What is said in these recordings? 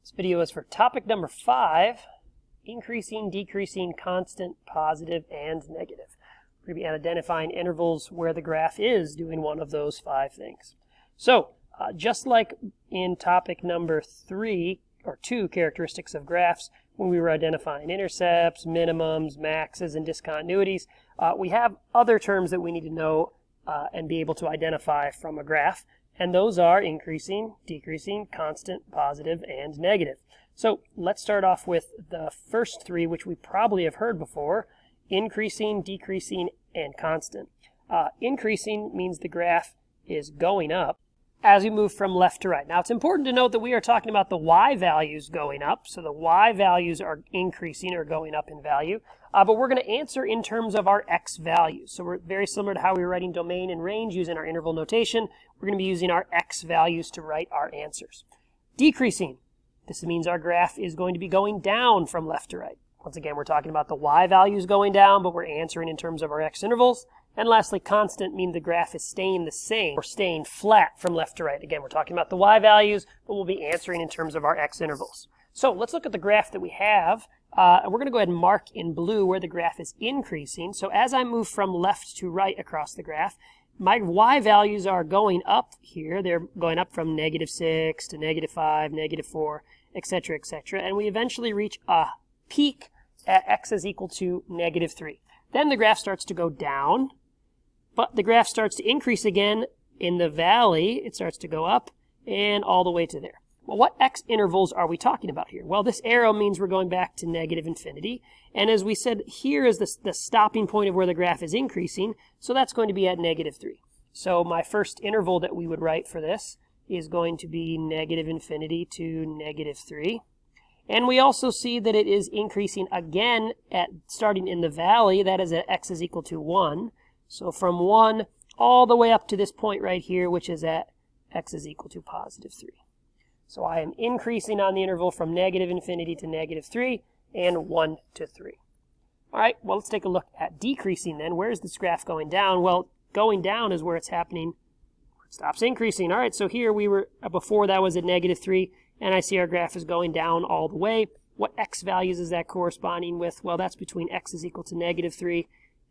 This video is for topic number 5, increasing, decreasing, constant, positive, and negative. We're going to be identifying intervals where the graph is doing one of those 5 things. So, just like in topic number 2, characteristics of graphs, when we were identifying intercepts, minimums, maxes, and discontinuities, we have other terms that we need to know and be able to identify from a graph. And those are increasing, decreasing, constant, positive, and negative. So let's start off with the first 3, which we probably have heard before: increasing, decreasing, and constant. Increasing means the graph is going up as we move from left to right. Now, it's important to note that we are talking about the y values going up. So the y values are increasing or going up in value. But we're going to answer in terms of our x values. So we're very similar to how we were writing domain and range using our interval notation. We're going to be using our x values to write our answers. Decreasing. This means our graph is going to be going down from left to right. Once again, we're talking about the y values going down, but we're answering in terms of our x intervals. And lastly, constant means the graph is staying the same or staying flat from left to right. Again, we're talking about the y values, but we'll be answering in terms of our x intervals. So let's look at the graph that we have. And we're going to go ahead and mark in blue where the graph is increasing. So as I move from left to right across the graph, my y values are going up here. They're going up from -6 to -5, -4, etc., etc. And we eventually reach a peak at x is equal to -3. Then the graph starts to go down, but the graph starts to increase again in the valley. It starts to go up and all the way to there. Well, what x intervals are we talking about here? Well, this arrow means we're going back to -infinity. And as we said, here is the stopping point of where the graph is increasing. So that's going to be at -3. So my first interval that we would write for this is going to be -infinity to -3. And we also see that it is increasing again at starting in the valley. That is at x is equal to 1. So from 1 all the way up to this point right here, which is at x is equal to +3. So I am increasing on the interval from -infinity to -3 and 1 to 3. All right, well, let's take a look at decreasing then. Where is this graph going down? Well, going down is where it's happening. It stops increasing. All right, so here we were, before that was at -3, and I see our graph is going down all the way. What x values is that corresponding with? Well, that's between x is equal to -3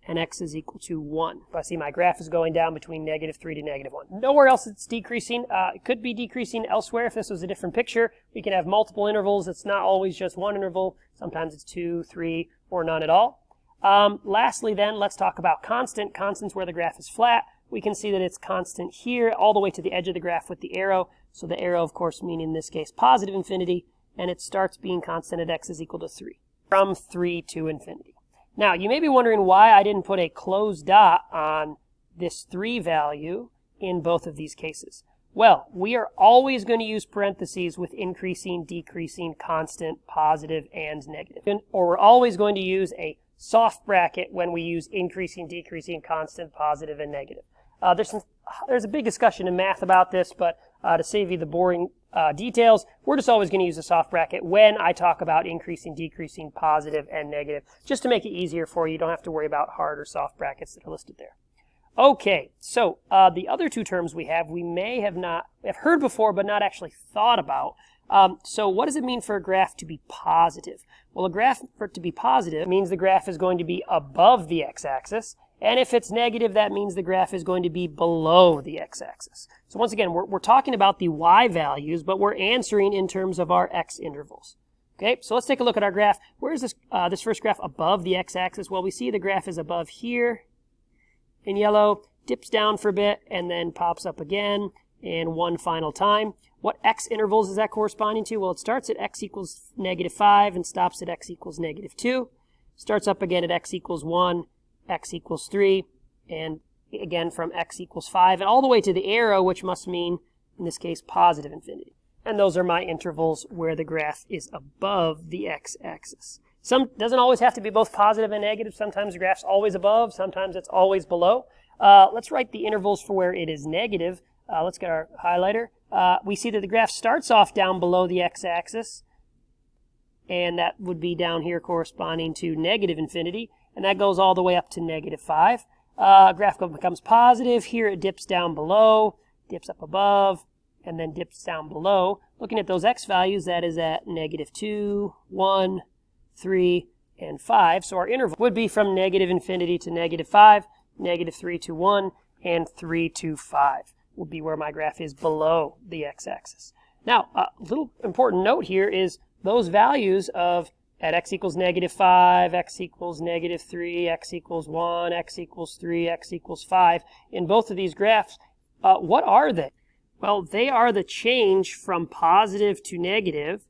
and x is equal to 1. So I see my graph is going down between -3 to -1. Nowhere else it's decreasing. It could be decreasing elsewhere if this was a different picture. We can have multiple intervals. It's not always just one interval. Sometimes it's 2, 3, or none at all. Lastly then, let's talk about constant. Constant's where the graph is flat. We can see that it's constant here all the way to the edge of the graph with the arrow. So the arrow, of course, meaning in this case +infinity, and it starts being constant at x is equal to 3, from 3 to infinity. Now, you may be wondering why I didn't put a closed dot on this 3 value in both of these cases. Well, we are always going to use parentheses with increasing, decreasing, constant, positive, and negative. Or we're always going to use a soft bracket when we use increasing, decreasing, constant, positive, and negative. There's a big discussion in math about this, but to save you the boring details, we're just always going to use a soft bracket when I talk about increasing, decreasing, positive, and negative, just to make it easier for you. You don't have to worry about hard or soft brackets that are listed there. Okay, so the other 2 terms we may have heard before, but not actually thought about. So what does it mean for a graph to be positive? Well, a graph for it to be positive means the graph is going to be above the x-axis. And if it's negative, that means the graph is going to be below the x-axis. So once again, we're talking about the y values, but we're answering in terms of our x intervals. Okay, so let's take a look at our graph. Where is this first graph above the x-axis? Well, we see the graph is above here in yellow, dips down for a bit, and then pops up again, and one final time. What x intervals is that corresponding to? Well, it starts at x equals -5 and stops at x equals -2. Starts up again at x equals 1. X equals 3, and again from x equals 5, and all the way to the arrow, which must mean, in this case, +infinity. And those are my intervals where the graph is above the x-axis. Doesn't always have to be both positive and negative. Sometimes the graph's always above, sometimes it's always below. Let's write the intervals for where it is negative. Let's get our highlighter. We see that the graph starts off down below the x-axis, and that would be down here corresponding to -infinity. And that goes all the way up to -5. Graph becomes positive. Here it dips down below, dips up above, and then dips down below. Looking at those x values, that is at -2, 1, 3, and 5. So our interval would be from -infinity to -5, -3 to 1, and 3 to 5 will be where my graph is below the x-axis. Now, a little important note here is those values of at x equals -5, x equals -3, x equals 1, x equals 3, x equals 5, in both of these graphs, what are they? Well, they are the change from positive to negative.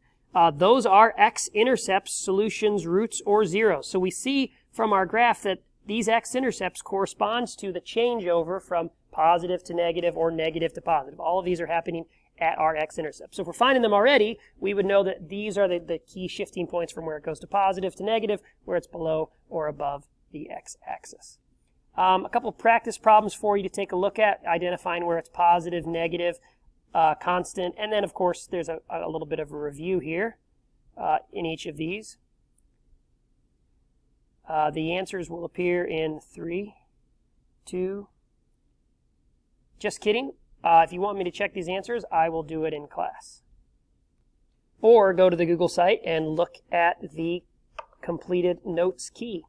Those are x-intercepts, solutions, roots, or zeros. So we see from our graph that these x-intercepts corresponds to the changeover from positive to negative or negative to positive. All of these are happening at our x-intercepts. So if we're finding them already, we would know that these are the key shifting points from where it goes to positive to negative, where it's below or above the x-axis. A couple of practice problems for you to take a look at, identifying where it's positive, negative, constant, and then of course there's a little bit of a review here in each of these. The answers will appear in 3, 2, just kidding. If you want me to check these answers, I will do it in class. Or go to the Google site and look at the completed notes key.